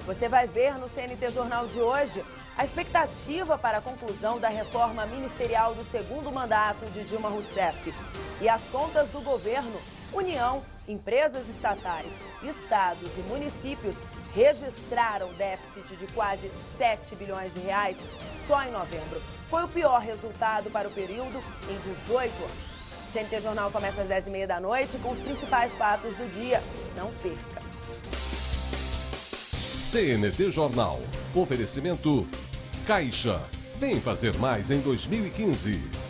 Você vai ver no CNT Jornal de hoje a expectativa para a conclusão da reforma ministerial do segundo mandato de Dilma Rousseff. E as contas do governo, União, empresas estatais, estados e municípios registraram déficit de quase 7 bilhões de reais só em novembro. Foi o pior resultado para o período em 18 anos. O CNT Jornal começa às 10h30 da noite com os principais fatos do dia. Não perca. CNT Jornal. Oferecimento Caixa. Vem fazer mais em 2015.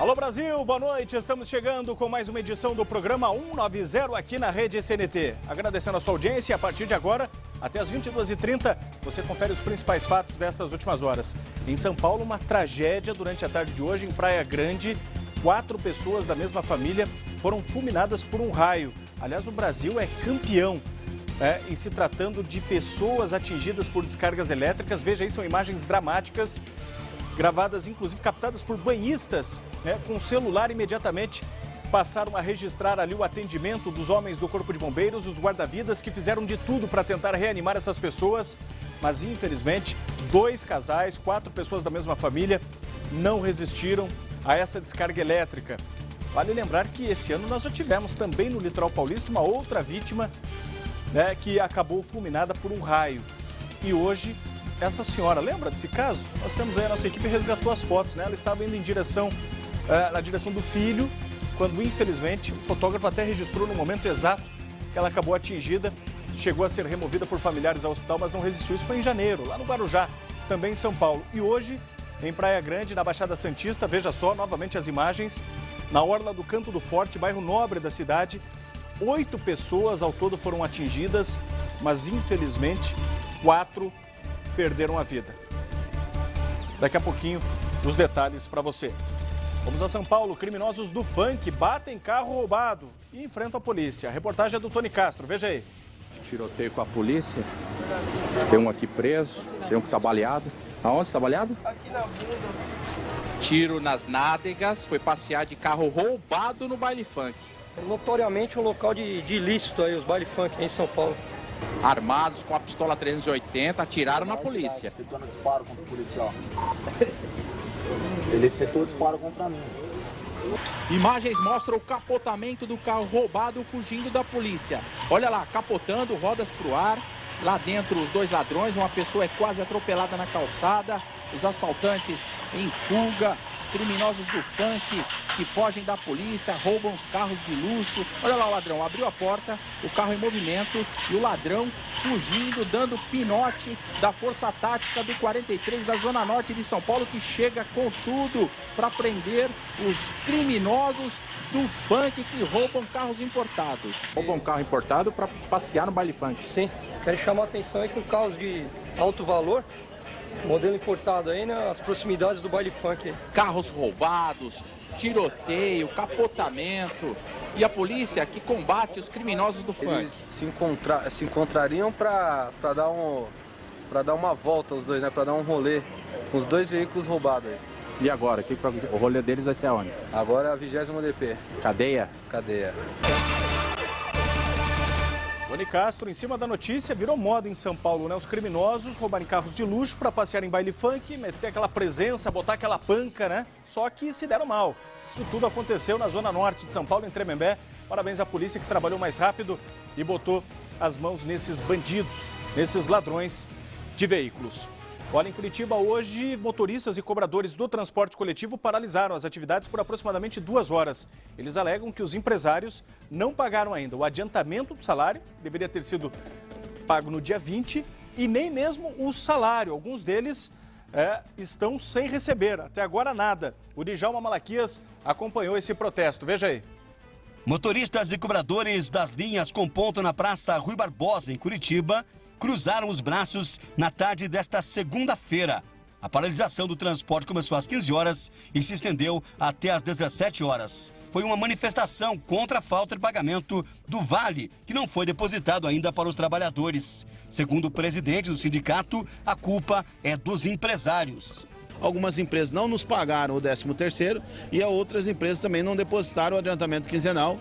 Alô Brasil, boa noite. Estamos chegando com mais uma edição do programa 190 aqui na Rede CNT. Agradecendo a sua audiência, a partir de agora, até as 22h30, você confere os principais fatos dessas últimas horas. Em São Paulo, uma tragédia durante a tarde de hoje em Praia Grande. 4 pessoas da mesma família foram fulminadas por um raio. Aliás, o Brasil é campeão em se tratando de pessoas atingidas por descargas elétricas. Veja aí, são imagens dramáticas, gravadas, inclusive captadas por banhistas, com o celular imediatamente passaram a registrar ali o atendimento dos homens do Corpo de Bombeiros, os guarda-vidas que fizeram de tudo para tentar reanimar essas pessoas, mas infelizmente 2 casais, 4 pessoas da mesma família não resistiram a essa descarga elétrica. Vale lembrar que esse ano nós já tivemos também no litoral paulista uma outra vítima, que acabou fulminada por um raio. E hoje essa senhora, lembra desse caso? Nós temos aí, a nossa equipe resgatou as fotos, Ela estava indo na direção do filho, quando infelizmente o fotógrafo até registrou no momento exato que ela acabou atingida, chegou a ser removida por familiares ao hospital, mas não resistiu. Isso foi em janeiro, lá no Guarujá, também em São Paulo. E hoje, em Praia Grande, na Baixada Santista, veja só, novamente as imagens, na orla do Canto do Forte, bairro nobre da cidade, 8 pessoas ao todo foram atingidas, mas infelizmente 4 perderam a vida. Daqui a pouquinho, os detalhes para você. Vamos a São Paulo. Criminosos do funk batem carro roubado e enfrentam a polícia. A reportagem é do Tony Castro. Veja aí. Tiroteio com a polícia. Tem um aqui preso, tem um que está baleado. Aonde está baleado? Aqui na bunda. Tiro nas nádegas, foi passear de carro roubado no baile funk. Notoriamente um local de ilícito aí, os baile funk em São Paulo. Armados com a pistola 380, atiraram na polícia. Efetuando disparo contra o policial. Ele efetuou disparo contra mim. Imagens mostram o capotamento do carro roubado fugindo da polícia. Olha lá, capotando, rodas pro ar. Lá dentro, os 2 ladrões, uma pessoa é quase atropelada na calçada. Os assaltantes em fuga. Criminosos do funk que fogem da polícia, roubam os carros de luxo. Olha lá o ladrão, abriu a porta, o carro em movimento e o ladrão fugindo, dando pinote da Força Tática do 43 da Zona Norte de São Paulo, que chega com tudo para prender os criminosos do funk que roubam carros importados. Roubam um carro importado para passear no baile funk. Sim, quero chamar a atenção aí com carros de alto valor, modelo importado aí, nas proximidades do baile funk. Carros roubados, tiroteio, capotamento. E a polícia que combate os criminosos do funk. Eles se encontrariam para dar uma volta os dois, para dar um rolê com os 2 veículos roubados aí. E agora? O rolê deles vai ser aonde? Agora é a 20º DP. Cadeia? Cadeia. Tony Castro, em cima da notícia, virou moda em São Paulo, Os criminosos roubarem carros de luxo para passear em baile funk, meter aquela presença, botar aquela panca, Só que se deram mal. Isso tudo aconteceu na Zona Norte de São Paulo, em Tremembé. Parabéns à polícia que trabalhou mais rápido e botou as mãos nesses bandidos, nesses ladrões de veículos. Olha, em Curitiba hoje, motoristas e cobradores do transporte coletivo paralisaram as atividades por aproximadamente 2 horas. Eles alegam que os empresários não pagaram ainda o adiantamento do salário, deveria ter sido pago no dia 20, e nem mesmo o salário. Alguns deles estão sem receber, até agora nada. O Djalma Malaquias acompanhou esse protesto, veja aí. Motoristas e cobradores das linhas com ponto na Praça Rui Barbosa, em Curitiba, cruzaram os braços na tarde desta segunda-feira. A paralisação do transporte começou às 15 horas e se estendeu até às 17 horas. Foi uma manifestação contra a falta de pagamento do vale, que não foi depositado ainda para os trabalhadores. Segundo o presidente do sindicato, a culpa é dos empresários. Algumas empresas não nos pagaram o 13º e outras empresas também não depositaram o adiantamento quinzenal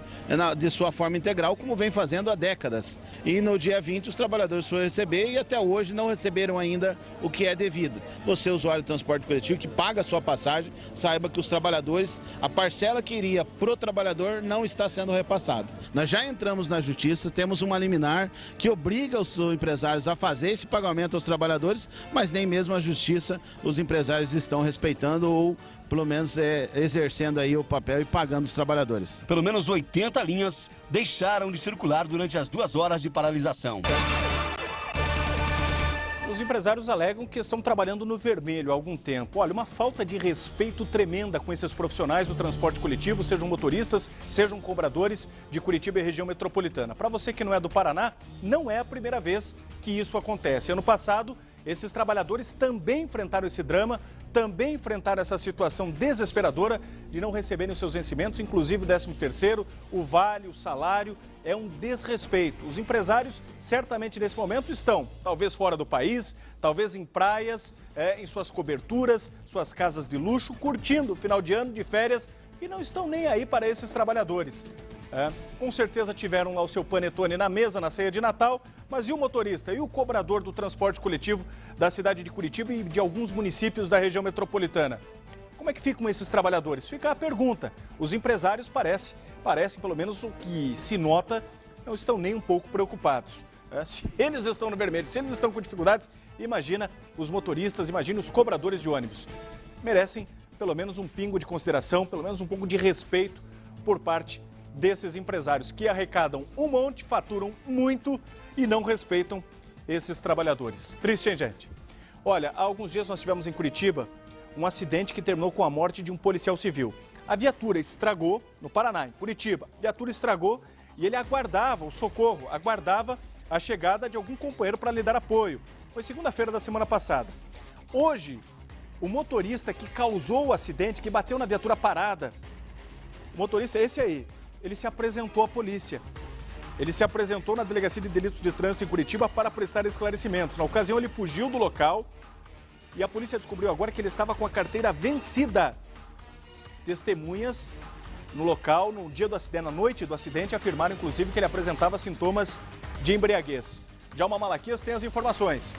de sua forma integral, como vem fazendo há décadas. E no dia 20 os trabalhadores foram receber e até hoje não receberam ainda o que é devido. Você, usuário de transporte coletivo, que paga a sua passagem, saiba que os trabalhadores, a parcela que iria para o trabalhador não está sendo repassada. Nós já entramos na justiça, temos uma liminar que obriga os empresários a fazer esse pagamento aos trabalhadores, mas nem mesmo a justiça, os empresários estão respeitando ou, pelo menos, exercendo aí o papel e pagando os trabalhadores. Pelo menos 80 linhas deixaram de circular durante as 2 horas de paralisação. Os empresários alegam que estão trabalhando no vermelho há algum tempo. Olha, uma falta de respeito tremenda com esses profissionais do transporte coletivo, sejam motoristas, sejam cobradores de Curitiba e região metropolitana. Para você que não é do Paraná, não é a primeira vez que isso acontece. Ano passado, esses trabalhadores também enfrentaram esse drama, também enfrentaram essa situação desesperadora de não receberem os seus vencimentos, inclusive o 13º, o vale, o salário. É um desrespeito. Os empresários, certamente nesse momento, estão talvez fora do país, talvez em praias, em suas coberturas, suas casas de luxo, curtindo o final de ano, de férias, e não estão nem aí para esses trabalhadores. Com certeza tiveram lá o seu panetone na mesa na ceia de Natal, mas e o motorista e o cobrador do transporte coletivo da cidade de Curitiba e de alguns municípios da região metropolitana? Como é que ficam esses trabalhadores? Fica a pergunta. Os empresários parecem, pelo menos o que se nota, não estão nem um pouco preocupados. Se eles estão no vermelho, se eles estão com dificuldades, imagina os motoristas, imagina os cobradores de ônibus. Merecem pelo menos um pingo de consideração, pelo menos um pouco de respeito por parte desses empresários que arrecadam um monte, faturam muito e não respeitam esses trabalhadores. Triste, hein, gente? Olha, há alguns dias nós tivemos em Curitiba um acidente que terminou com a morte de um policial civil. A viatura estragou, no Paraná, em Curitiba, a viatura estragou e ele aguardava o socorro, aguardava a chegada de algum companheiro para lhe dar apoio. Foi segunda-feira da semana passada. Hoje, o motorista que causou o acidente, que bateu na viatura parada, o motorista é esse aí. Ele se apresentou à polícia. Ele se apresentou na Delegacia de Delitos de Trânsito em Curitiba para prestar esclarecimentos. Na ocasião, ele fugiu do local e a polícia descobriu agora que ele estava com a carteira vencida. Testemunhas no local, no dia do acidente, na noite do acidente, afirmaram inclusive que ele apresentava sintomas de embriaguez. Djalma Malaquias tem as informações.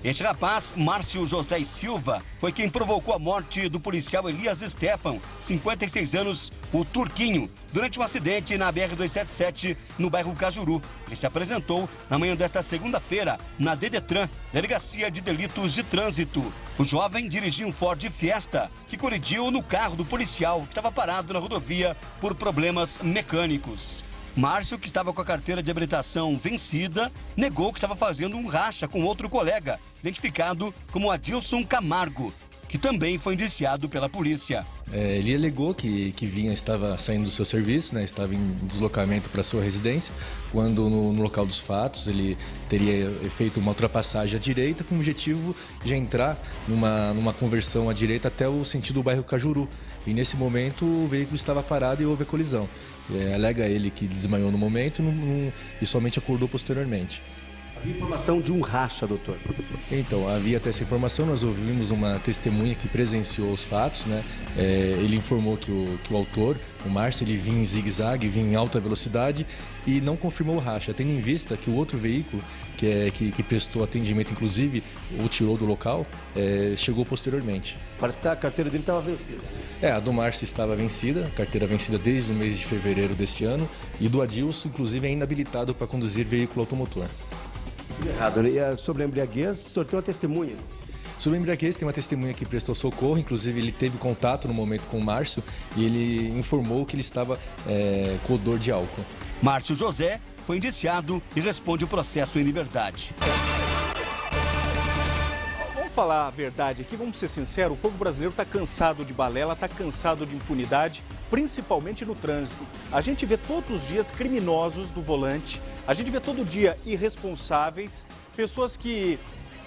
Este rapaz, Márcio José Silva, foi quem provocou a morte do policial Elias Stepan, 56 anos, o Turquinho, durante um acidente na BR-277, no bairro Cajuru. Ele se apresentou na manhã desta segunda-feira, na DDTRAN, Delegacia de Delitos de Trânsito. O jovem dirigia um Ford Fiesta, que colidiu no carro do policial, que estava parado na rodovia por problemas mecânicos. Márcio, que estava com a carteira de habilitação vencida, negou que estava fazendo um racha com outro colega, identificado como Adilson Camargo, que também foi indiciado pela polícia. Ele alegou que estava saindo do seu serviço, né, estava em deslocamento para sua residência, quando no local dos fatos ele teria feito uma ultrapassagem à direita com o objetivo de entrar numa conversão à direita até o sentido do bairro Cajuru. E nesse momento o veículo estava parado e houve a colisão. Alega ele que desmaiou no momento e somente acordou posteriormente. Havia informação de um racha, doutor? Então, havia até essa informação, nós ouvimos uma testemunha que presenciou os fatos, né? Ele informou que o autor, o Márcio, ele vinha em zigue-zague, vinha em alta velocidade e não confirmou o racha, tendo em vista que o outro veículo, que prestou atendimento, inclusive, ou tirou do local, chegou posteriormente. Parece que a carteira dele estava vencida. A do Márcio estava vencida, carteira vencida desde o mês de fevereiro desse ano, e do Adilson, inclusive, é inabilitado para conduzir veículo automotor. Errado, né? E sobre a embriaguez, o senhor tem uma testemunha? Sobre a embriaguez, tem uma testemunha que prestou socorro, inclusive ele teve contato no momento com o Márcio e ele informou que ele estava com odor de álcool. Márcio José foi indiciado e responde o processo em liberdade. Vamos falar a verdade aqui, vamos ser sinceros, o povo brasileiro está cansado de balela, está cansado de impunidade, principalmente no trânsito. A gente vê todos os dias criminosos do volante, a gente vê todo dia irresponsáveis, pessoas que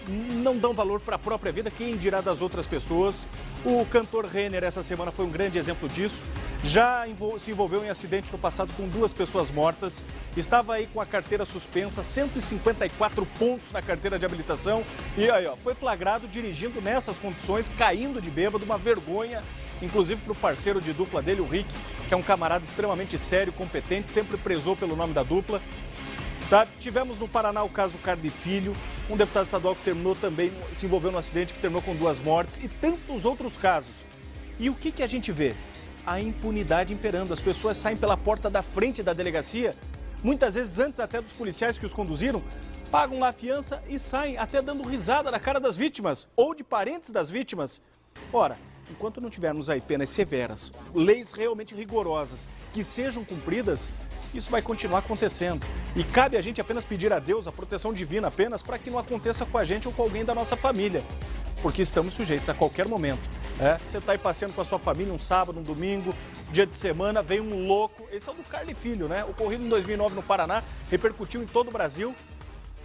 não dão valor para a própria vida, quem dirá das outras pessoas. O cantor Renner essa semana foi um grande exemplo disso. Já se envolveu em acidente no passado com 2 pessoas mortas. Estava aí com a carteira suspensa, 154 pontos na carteira de habilitação. E aí, ó, foi flagrado dirigindo nessas condições, caindo de bêbado, uma vergonha. Inclusive para o parceiro de dupla dele, o Rick, que é um camarada extremamente sério, competente, sempre prezou pelo nome da dupla. Sabe? Tivemos no Paraná o caso Cardi Filho, um deputado estadual que terminou também, se envolveu no acidente que terminou com 2 mortes e tantos outros casos. E o que a gente vê? A impunidade imperando. As pessoas saem pela porta da frente da delegacia, muitas vezes antes até dos policiais que os conduziram, pagam lá a fiança e saem até dando risada na cara das vítimas ou de parentes das vítimas. Ora, enquanto não tivermos aí penas severas, leis realmente rigorosas que sejam cumpridas, isso vai continuar acontecendo. E cabe a gente apenas pedir a Deus a proteção divina apenas para que não aconteça com a gente ou com alguém da nossa família. Porque estamos sujeitos a qualquer momento. Você está aí passeando com a sua família um sábado, um domingo, dia de semana, vem um louco. Esse é o do Cardi Filho, né? Ocorrido em 2009 no Paraná, repercutiu em todo o Brasil.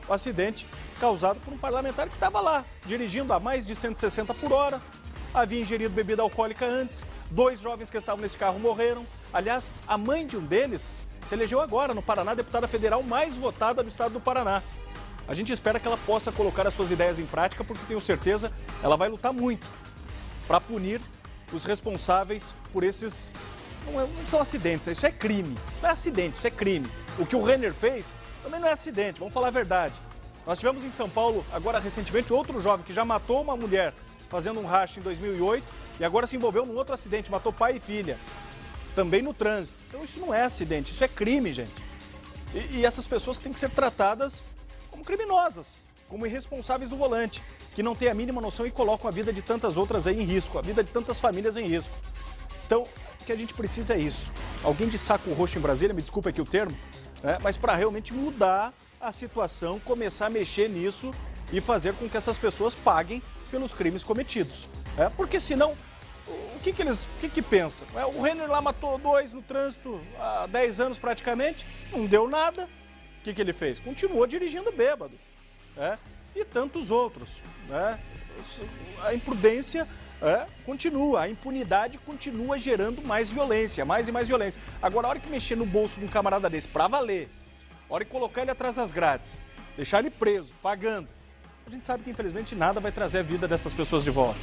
O acidente causado por um parlamentar que estava lá, dirigindo a mais de 160 por hora. Havia ingerido bebida alcoólica antes. 2 jovens que estavam nesse carro morreram. Aliás, a mãe de um deles se elegeu agora no Paraná deputada federal mais votada do estado do Paraná. A gente espera que ela possa colocar as suas ideias em prática, porque tenho certeza ela vai lutar muito para punir os responsáveis por esses... Não são acidentes, isso é crime. Isso não é acidente, isso é crime. O que o Renner fez também não é acidente, vamos falar a verdade. Nós tivemos em São Paulo, agora recentemente, outro jovem que já matou uma mulher fazendo um racha em 2008 e agora se envolveu num outro acidente, matou pai e filha. Também no trânsito. Então isso não é acidente, isso é crime, gente. E essas pessoas têm que ser tratadas como criminosas, como irresponsáveis do volante, que não têm a mínima noção e colocam a vida de tantas outras aí em risco, a vida de tantas famílias em risco. Então, o que a gente precisa é isso. Alguém de saco roxo em Brasília, me desculpa aqui o termo, né, mas para realmente mudar a situação, começar a mexer nisso e fazer com que essas pessoas paguem pelos crimes cometidos. Porque senão... O que pensam? O Renner lá matou 2 no trânsito há 10 anos praticamente, não deu nada. O que ele fez? Continuou dirigindo bêbado. E tantos outros. A imprudência continua, a impunidade continua gerando mais violência, mais e mais violência. Agora, a hora que mexer no bolso de um camarada desse pra valer, a hora que colocar ele atrás das grades, deixar ele preso, pagando, a gente sabe que infelizmente nada vai trazer a vida dessas pessoas de volta.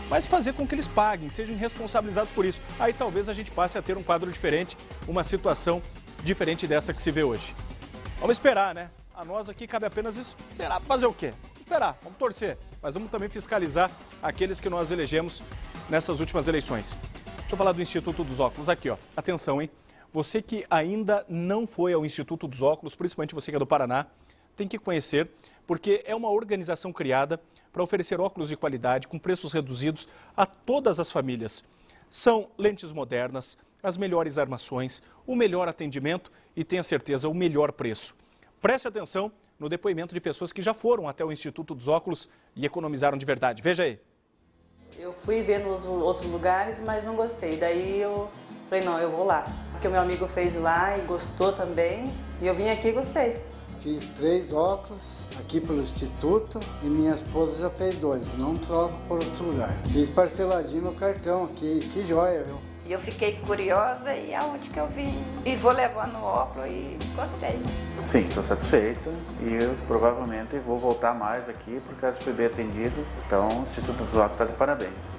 Mas fazer com que eles paguem, sejam responsabilizados por isso. Aí talvez a gente passe a ter um quadro diferente, uma situação diferente dessa que se vê hoje. Vamos esperar, né? A nós aqui cabe apenas esperar. Fazer o quê? Esperar, vamos torcer. Mas vamos também fiscalizar aqueles que nós elegemos nessas últimas eleições. Deixa eu falar do Instituto dos Óculos. Aqui, ó. Atenção, hein? Você que ainda não foi ao Instituto dos Óculos, principalmente você que é do Paraná, tem que conhecer, porque é uma organização criada para oferecer óculos de qualidade com preços reduzidos a todas as famílias. São lentes modernas, as melhores armações, o melhor atendimento e, tenha certeza, o melhor preço. Preste atenção no depoimento de pessoas que já foram até o Instituto dos Óculos e economizaram de verdade. Veja aí. Eu fui ver nos outros lugares, mas não gostei. Daí eu falei, não, eu vou lá. Porque o meu amigo fez lá e gostou também. E eu vim aqui e gostei. Fiz 3 óculos aqui pelo Instituto e minha esposa já fez 2, não troco por outro lugar. Fiz parceladinho no cartão aqui, que joia, viu? E eu fiquei curiosa e aonde que eu vim. E vou levando o óculos e gostei. Sim, estou satisfeito e eu provavelmente vou voltar mais aqui por causa que fui bem atendido. Então o Instituto dos Óculos está de parabéns.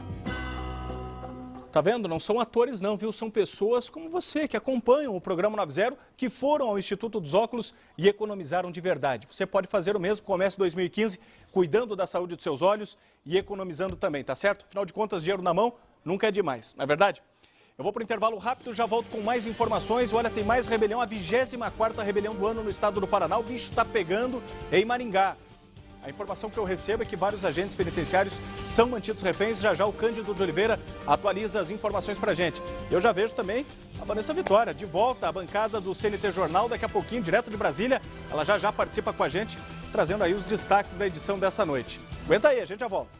Tá vendo? Não são atores não, viu? São pessoas como você, que acompanham o programa 90, que foram ao Instituto dos Óculos e economizaram de verdade. Você pode fazer o mesmo, comece 2015, cuidando da saúde dos seus olhos e economizando também, tá certo? Afinal de contas, dinheiro na mão nunca é demais, não é verdade? Eu vou para o intervalo rápido, já volto com mais informações. Olha, tem mais rebelião, a 24ª rebelião do ano no estado do Paraná. O bicho está pegando em Maringá. A informação que eu recebo é que vários agentes penitenciários são mantidos reféns. Já o Cândido de Oliveira atualiza as informações pra gente. Eu já vejo também a Vanessa Vitória, de volta à bancada do CNT Jornal, daqui a pouquinho, direto de Brasília. Ela já participa com a gente, trazendo aí os destaques da edição dessa noite. Aguenta aí, a gente já volta.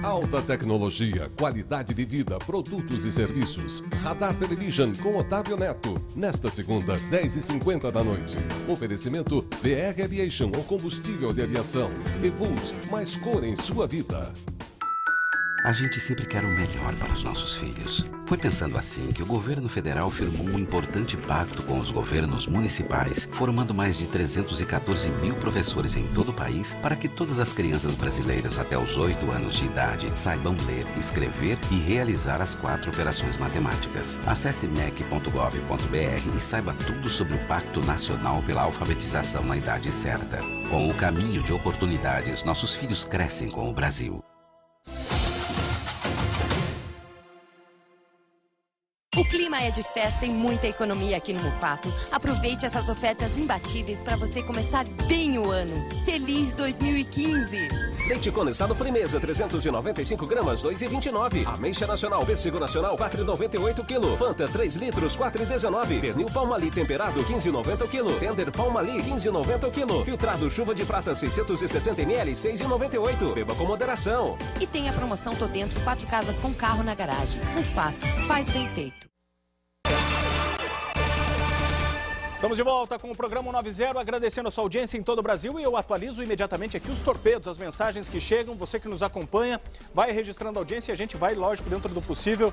A Alta tecnologia, qualidade de vida, produtos e serviços. Radar Television com Otávio Neto. Nesta segunda, 10h50 da noite. Oferecimento BR Aviation, o combustível de aviação. Evolt, mais cor em sua vida. A gente sempre quer o melhor para os nossos filhos. Foi pensando assim que o governo federal firmou um importante pacto com os governos municipais, formando mais de 314 mil professores em todo o país para que todas as crianças brasileiras até os 8 anos de idade saibam ler, escrever e realizar as 4 operações matemáticas. Acesse mec.gov.br e saiba tudo sobre o Pacto Nacional pela Alfabetização na Idade Certa. Com o caminho de oportunidades, nossos filhos crescem com o Brasil. O clima é de festa e muita economia aqui no Mufato. Aproveite essas ofertas imbatíveis para você começar bem o ano. Feliz 2015! Leite condensado Frimeza, 395 gramas, 2,29. Ameixa Nacional, Pêssego Nacional, 4,98 kg. Fanta, 3 litros, 4,19. Pernil Palmali temperado, 15,90 kg. Tender Palmali, 15,90 kg. Filtrado Chuva de Prata, 660 ml, 6,98. Beba com moderação. E tem a promoção Tô Dentro, 4 casas com carro na garagem. Mufato, faz bem feito. Estamos de volta com o programa 90, agradecendo a sua audiência em todo o Brasil, e eu atualizo imediatamente aqui os torpedos, as mensagens que chegam. Você que nos acompanha, vai registrando a audiência e a gente vai, lógico, dentro do possível,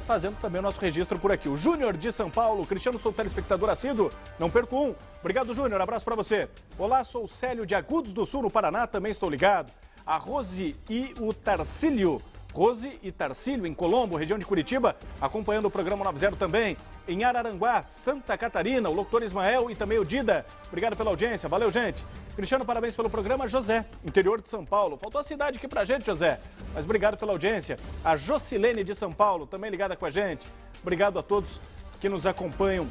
fazendo também o nosso registro por aqui. O Júnior de São Paulo, Cristiano, sou telespectador assíduo, não perco um. Obrigado, Júnior, abraço para você. Olá, sou o Célio de Agudos do Sul, no Paraná, também estou ligado. A Rose e o Tarcílio. Rose e Tarcílio, em Colombo, região de Curitiba, acompanhando o programa 90 também. Em Araranguá, Santa Catarina, o locutor Ismael e também o Dida. Obrigado pela audiência, valeu, gente. Cristiano, parabéns pelo programa. José, interior de São Paulo. Faltou a cidade aqui pra gente, José, mas obrigado pela audiência. A Jocilene de São Paulo, também ligada com a gente. Obrigado a todos que nos acompanham.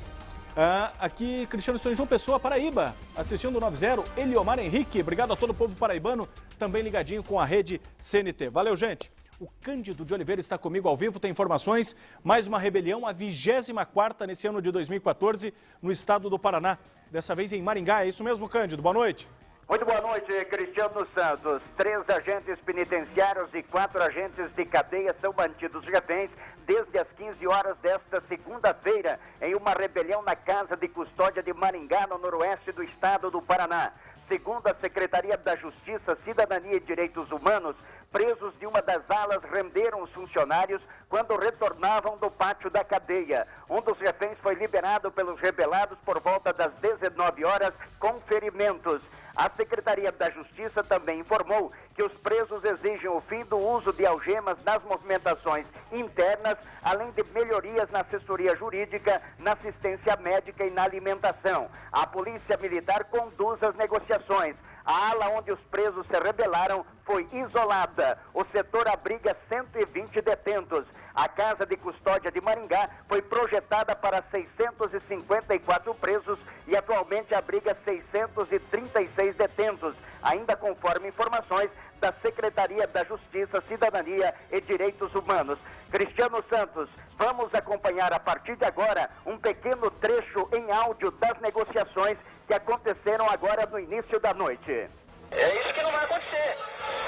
Aqui, Cristiano, estou em João Pessoa, Paraíba, assistindo o 90. Eliomar Henrique, obrigado a todo o povo paraibano, também ligadinho com a rede CNT. Valeu, gente. O Cândido de Oliveira está comigo ao vivo, tem informações. Mais uma rebelião, a 24ª nesse ano de 2014, no estado do Paraná. Dessa vez em Maringá, é isso mesmo, Cândido? Boa noite. Muito boa noite, Cristiano Santos. 3 agentes penitenciários e 4 agentes de cadeia são mantidos reféns desde as 15 horas desta segunda-feira, em uma rebelião na Casa de Custódia de Maringá, no noroeste do estado do Paraná. Segundo a Secretaria da Justiça, Cidadania e Direitos Humanos, presos de uma das alas renderam os funcionários quando retornavam do pátio da cadeia. Um dos reféns foi liberado pelos rebelados por volta das 19 horas com ferimentos. A Secretaria da Justiça também informou que os presos exigem o fim do uso de algemas nas movimentações internas, além de melhorias na assessoria jurídica, na assistência médica e na alimentação. A Polícia Militar conduz as negociações. A ala onde os presos se rebelaram foi isolada. O setor abriga 120 detentos. A Casa de Custódia de Maringá foi projetada para 654 presos e atualmente abriga 636 detentos, ainda conforme informações da Secretaria da Justiça, Cidadania e Direitos Humanos. Cristiano Santos, vamos acompanhar a partir de agora um pequeno trecho em áudio das negociações que aconteceram agora no início da noite. É isso que não vai acontecer.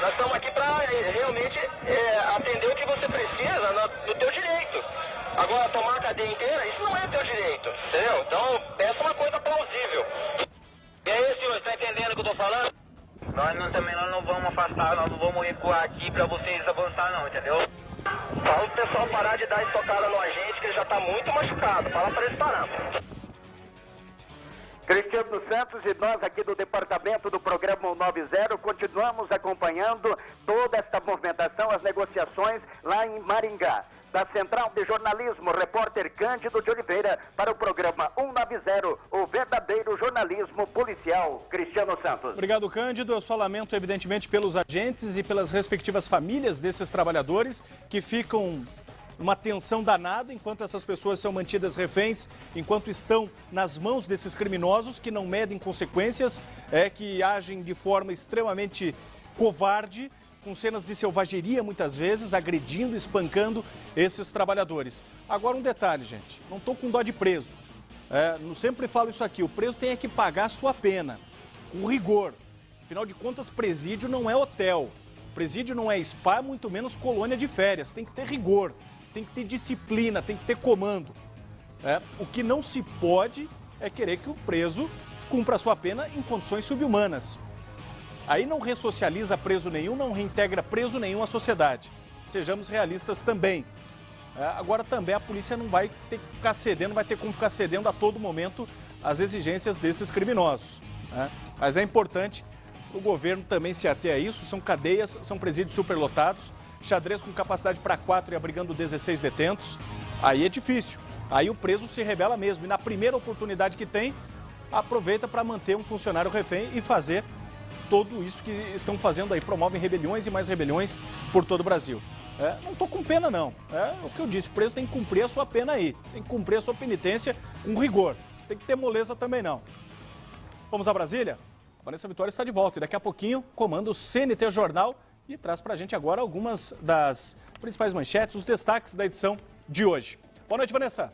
Nós estamos aqui para realmente atender o que você precisa do teu direito. Agora, tomar a cadeia inteira, isso não é teu direito, entendeu? Então, peça uma coisa plausível. E aí, senhor, está entendendo o que eu estou falando? Nós não vamos afastar, nós não vamos recuar aqui para vocês avançar não, entendeu? Fala o pessoal parar de dar estocada no agente, que ele já está muito machucado. Fala para eles parar. Cristiano Santos e nós aqui do departamento do programa 90 continuamos acompanhando toda esta movimentação, as negociações lá em Maringá. Da Central de Jornalismo, repórter Cândido de Oliveira para o programa 190, o verdadeiro jornalismo policial. Cristiano Santos. Obrigado, Cândido. Eu só lamento, evidentemente, pelos agentes e pelas respectivas famílias desses trabalhadores que ficam uma tensão danada enquanto essas pessoas são mantidas reféns, enquanto estão nas mãos desses criminosos que não medem consequências, que agem de forma extremamente covarde, com cenas de selvageria muitas vezes, agredindo, espancando esses trabalhadores. Agora um detalhe, gente, não estou com dó de preso. Sempre falo isso aqui, o preso tem que pagar a sua pena, com rigor. Afinal de contas, presídio não é hotel. Presídio não é spa, muito menos colônia de férias. Tem que ter rigor, tem que ter disciplina, tem que ter comando. O que não se pode é querer que o preso cumpra a sua pena em condições subhumanas. Aí não ressocializa preso nenhum, não reintegra preso nenhum à sociedade. Sejamos realistas também. Agora também a polícia não vai ter que ficar cedendo, vai ter como ficar cedendo a todo momento às exigências desses criminosos. Mas é importante o governo também se ater a isso. São cadeias, são presídios superlotados, xadrez com capacidade para 4 e abrigando 16 detentos. Aí é difícil. Aí o preso se rebela mesmo e na primeira oportunidade que tem, aproveita para manter um funcionário refém e fazer tudo isso que estão fazendo aí. Promovem rebeliões e mais rebeliões por todo o Brasil. Não estou com pena, não. O que eu disse, o preso tem que cumprir a sua pena aí. Tem que cumprir a sua penitência com rigor. Tem que ter moleza também, não. Vamos a Brasília? Vanessa Vitória está de volta e daqui a pouquinho comanda o CNT Jornal e traz para a gente agora algumas das principais manchetes, os destaques da edição de hoje. Boa noite, Vanessa.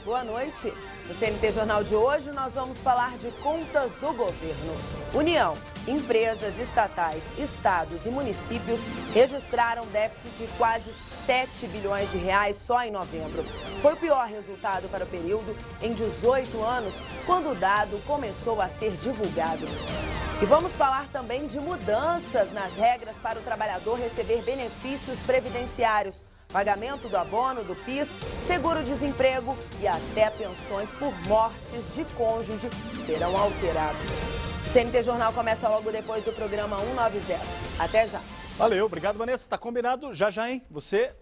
Boa noite. No CNT Jornal de hoje, nós vamos falar de contas do governo. União, empresas estatais, estados e municípios registraram déficit de quase 7 bilhões de reais só em novembro. Foi o pior resultado para o período em 18 anos, quando o dado começou a ser divulgado. E vamos falar também de mudanças nas regras para o trabalhador receber benefícios previdenciários. Pagamento do abono, do PIS, seguro-desemprego e até pensões por mortes de cônjuge serão alterados. O CNT Jornal começa logo depois do programa 190. Até já. Valeu, obrigado, Vanessa. Tá combinado já, hein? Você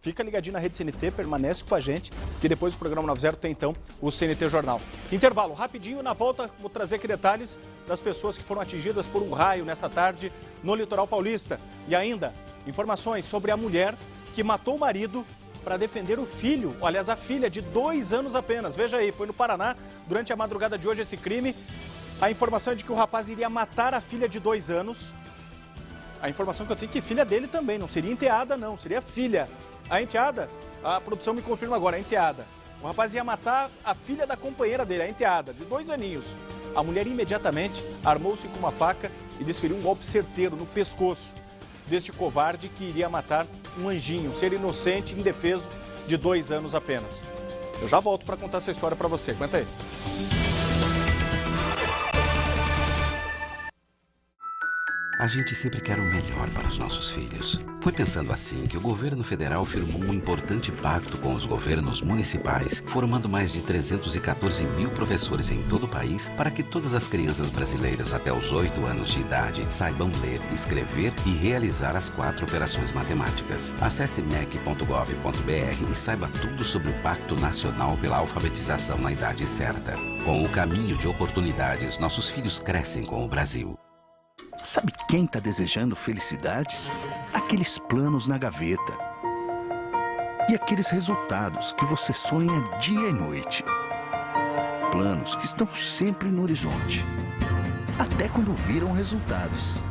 fica ligadinho na Rede CNT, permanece com a gente, que depois do programa 90 tem então o CNT Jornal. Intervalo, rapidinho, na volta vou trazer aqui detalhes das pessoas que foram atingidas por um raio nessa tarde no litoral paulista. E ainda, informações sobre a mulher que matou o marido para defender o filho, aliás, a filha de 2 anos apenas. Veja aí, foi no Paraná, durante a madrugada de hoje esse crime. A informação é de que o rapaz iria matar a filha de 2 anos. A informação que eu tenho é que filha dele também, não seria enteada não, seria filha. A enteada, a produção me confirma agora, a enteada. O rapaz ia matar a filha da companheira dele, a enteada, de 2 aninhos. A mulher imediatamente armou-se com uma faca e desferiu um golpe certeiro no pescoço deste covarde que iria matar um anjinho, um ser inocente, indefeso, de 2 anos apenas. Eu já volto para contar essa história para você. Aguenta aí. A gente sempre quer o melhor para os nossos filhos. Foi pensando assim que o governo federal firmou um importante pacto com os governos municipais, formando mais de 314 mil professores em todo o país para que todas as crianças brasileiras até os 8 anos de idade saibam ler, escrever e realizar as 4 operações matemáticas. Acesse mec.gov.br e saiba tudo sobre o Pacto Nacional pela Alfabetização na Idade Certa. Com o caminho de oportunidades, nossos filhos crescem com o Brasil. Sabe quem está desejando felicidades? Aqueles planos na gaveta. E aqueles resultados que você sonha dia e noite. Planos que estão sempre no horizonte. Até quando viram resultados.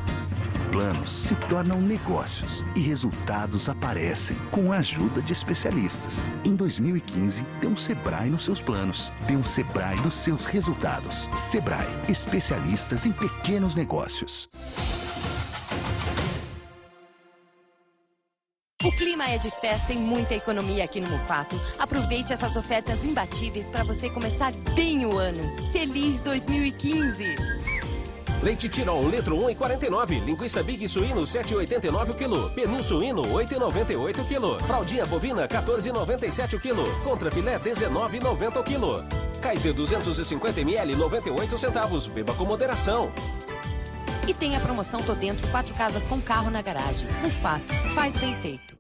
Planos se tornam negócios e resultados aparecem com a ajuda de especialistas. Em 2015, dê um Sebrae nos seus planos. Dê um Sebrae nos seus resultados. Sebrae, especialistas em pequenos negócios. O clima é de festa e muita economia aqui no Mufato. Aproveite essas ofertas imbatíveis para você começar bem o ano. Feliz 2015! Leite Tirol, litro 1,49. Linguiça Big Suíno, 7,89 o quilo. Peru Suíno, 8,98 o quilo. Fraldinha bovina, 14,97 o quilo. Contra filé, 19,90 o quilo. Kaiser 250 ml, 98 centavos. Beba com moderação. E tem a promoção Tô Dentro, 4 casas com carro na garagem. Mufato, faz bem feito.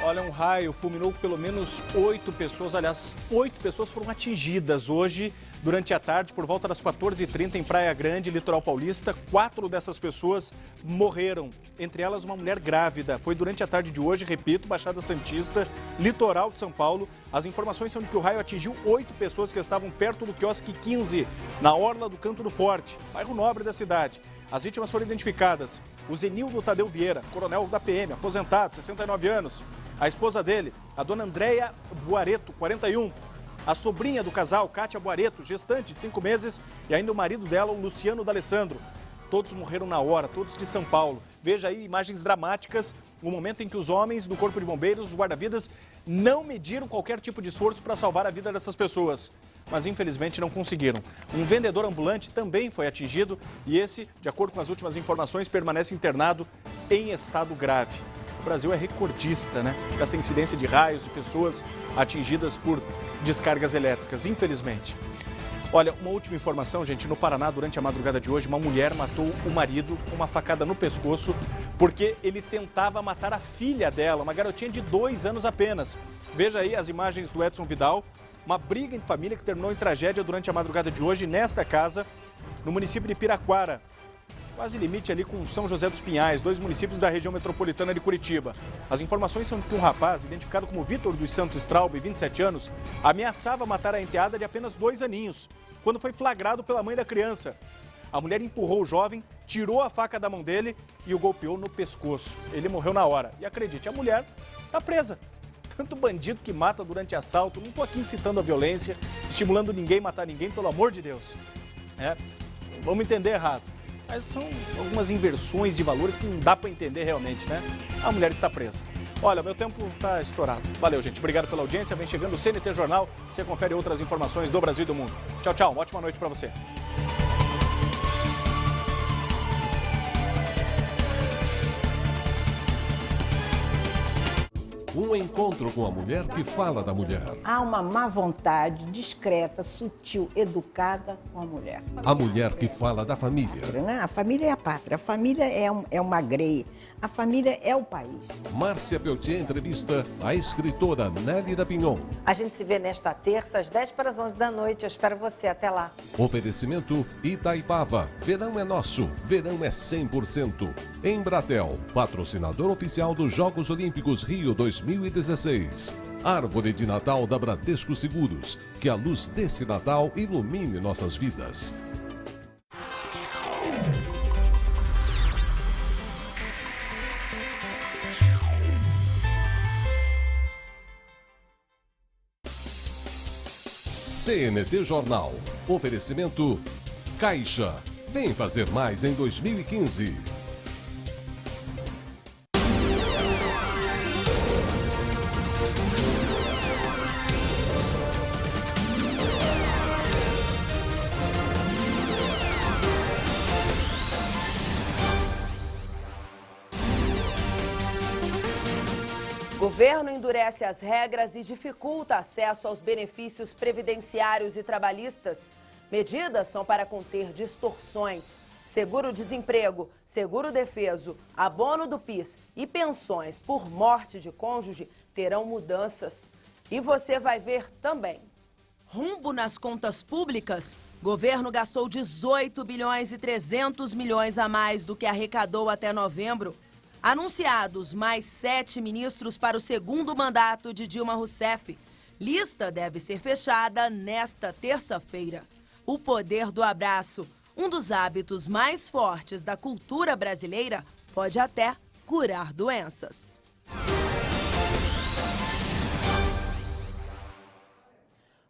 Olha, um raio fulminou pelo menos 8 pessoas, aliás, 8 pessoas foram atingidas hoje durante a tarde, por volta das 14h30 em Praia Grande, litoral paulista. 4 dessas pessoas morreram, entre elas uma mulher grávida. Foi durante a tarde de hoje, repito, Baixada Santista, litoral de São Paulo. As informações são de que o raio atingiu 8 pessoas que estavam perto do quiosque 15, na orla do Canto do Forte, bairro nobre da cidade. As vítimas foram identificadas: o Zenildo Tadeu Vieira, coronel da PM, aposentado, 69 anos. A esposa dele, a dona Andréia Buareto, 41. a sobrinha do casal, Kátia Boareto, gestante de 5 meses, e ainda o marido dela, o Luciano D'Alessandro. Todos morreram na hora, todos de São Paulo. Veja aí imagens dramáticas, o momento em que os homens do Corpo de Bombeiros, os guarda-vidas, não mediram qualquer tipo de esforço para salvar a vida dessas pessoas. Mas infelizmente não conseguiram. Um vendedor ambulante também foi atingido e esse, de acordo com as últimas informações, permanece internado em estado grave. O Brasil é recordista, né? Essa incidência de raios de pessoas atingidas por descargas elétricas, infelizmente. Olha, uma última informação, gente. No Paraná, durante a madrugada de hoje, uma mulher matou o marido com uma facada no pescoço porque ele tentava matar a filha dela, uma garotinha de 2 anos apenas. Veja aí as imagens do Edson Vidal. Uma briga em família que terminou em tragédia durante a madrugada de hoje nesta casa, no município de Piraquara. Quase limite ali com São José dos Pinhais, 2 municípios da região metropolitana de Curitiba. As informações são que um rapaz, identificado como Vitor dos Santos Straub, 27 anos, ameaçava matar a enteada de apenas 2 aninhos, quando foi flagrado pela mãe da criança. A mulher empurrou o jovem, tirou a faca da mão dele e o golpeou no pescoço. Ele morreu na hora. E acredite, a mulher está presa. Tanto bandido que mata durante assalto, não estou aqui incitando a violência, estimulando ninguém a matar ninguém, pelo amor de Deus. Vamos entender errado. Mas são algumas inversões de valores que não dá para entender realmente, né? A mulher está presa. Olha, meu tempo está estourado. Valeu, gente. Obrigado pela audiência. Vem chegando o CNT Jornal. Você confere outras informações do Brasil e do mundo. Tchau, tchau. Ótima noite para você. Um encontro com a mulher que fala da mulher. Há uma má vontade discreta, sutil, educada com a mulher. A mulher que fala da família. A família é a pátria, a família é uma grei, a família é o país. Márcia Peltier entrevista a escritora Nélida Pinhon. A gente se vê nesta terça, às 10 para as 11 da noite. Eu espero você. Até lá. Oferecimento Itaipava. Verão é nosso. Verão é 100%. Embratel, patrocinador oficial dos Jogos Olímpicos Rio 2016. Árvore de Natal da Bradesco Seguros. Que a luz desse Natal ilumine nossas vidas. CNT Jornal. Oferecimento Caixa. Vem fazer mais em 2015. Governo endurece as regras e dificulta acesso aos benefícios previdenciários e trabalhistas. Medidas são para conter distorções. Seguro-desemprego, seguro-defeso, abono do PIS e pensões por morte de cônjuge terão mudanças. E você vai ver também. Rumbo nas contas públicas. Governo gastou 18 bilhões e 300 milhões a mais do que arrecadou até novembro. Anunciados mais 7 ministros para o segundo mandato de Dilma Rousseff. Lista deve ser fechada nesta terça-feira. O poder do abraço, um dos hábitos mais fortes da cultura brasileira, pode até curar doenças.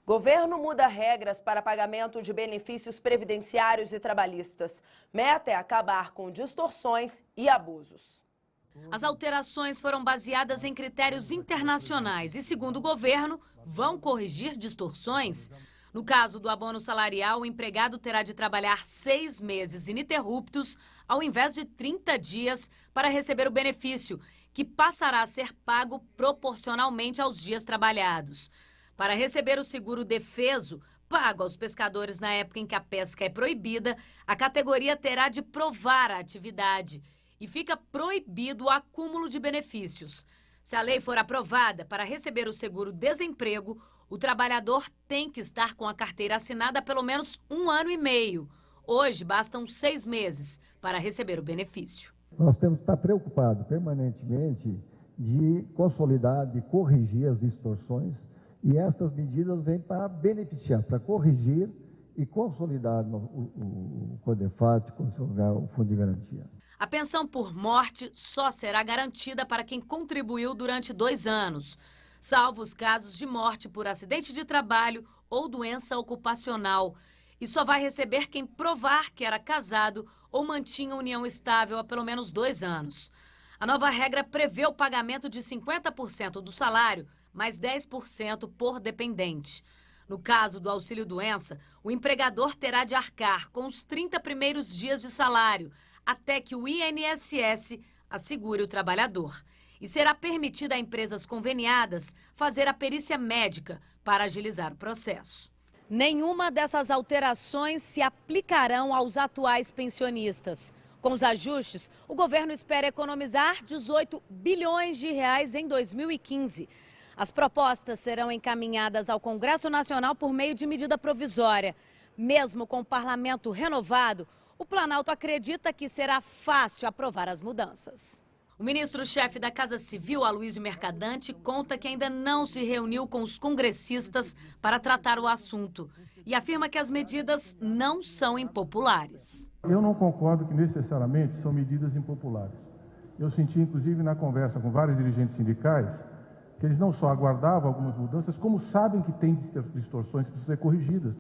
Governo muda regras para pagamento de benefícios previdenciários e trabalhistas. Meta é acabar com distorções e abusos. As alterações foram baseadas em critérios internacionais e, segundo o governo, vão corrigir distorções. No caso do abono salarial, o empregado terá de trabalhar 6 meses ininterruptos, ao invés de 30 dias, para receber o benefício, que passará a ser pago proporcionalmente aos dias trabalhados. Para receber o seguro-defeso, pago aos pescadores na época em que a pesca é proibida, a categoria terá de provar a atividade. E fica proibido o acúmulo de benefícios. Se a lei for aprovada para receber o seguro-desemprego, o trabalhador tem que estar com a carteira assinada há pelo menos 1 ano e meio. Hoje, bastam 6 meses para receber o benefício. Nós temos que estar preocupados permanentemente de consolidar, de corrigir as distorções, e essas medidas vêm para beneficiar, para corrigir e consolidar o CODEFAT, consolidar o Fundo de Garantia. A pensão por morte só será garantida para quem contribuiu durante 2 anos. salvo os casos de morte por acidente de trabalho ou doença ocupacional. E só vai receber quem provar que era casado ou mantinha união estável há pelo menos 2 anos. A nova regra prevê o pagamento de 50% do salário, mais 10% por dependente. No caso do auxílio-doença, o empregador terá de arcar com os 30 primeiros dias de salário, até que o INSS assegure o trabalhador. E será permitido a empresas conveniadas fazer a perícia médica para agilizar o processo. Nenhuma dessas alterações se aplicarão aos atuais pensionistas. Com os ajustes, o governo espera economizar 18 bilhões de reais em 2015. As propostas serão encaminhadas ao Congresso Nacional por meio de medida provisória. Mesmo com o parlamento renovado, o Planalto acredita que será fácil aprovar as mudanças. O ministro-chefe da Casa Civil, Aloysio Mercadante, conta que ainda não se reuniu com os congressistas para tratar o assunto e afirma que as medidas não são impopulares. Eu não concordo que necessariamente são medidas impopulares. Eu senti, inclusive, na conversa com vários dirigentes sindicais, que eles não só aguardavam algumas mudanças, como sabem que tem distorções que precisam ser corrigidas.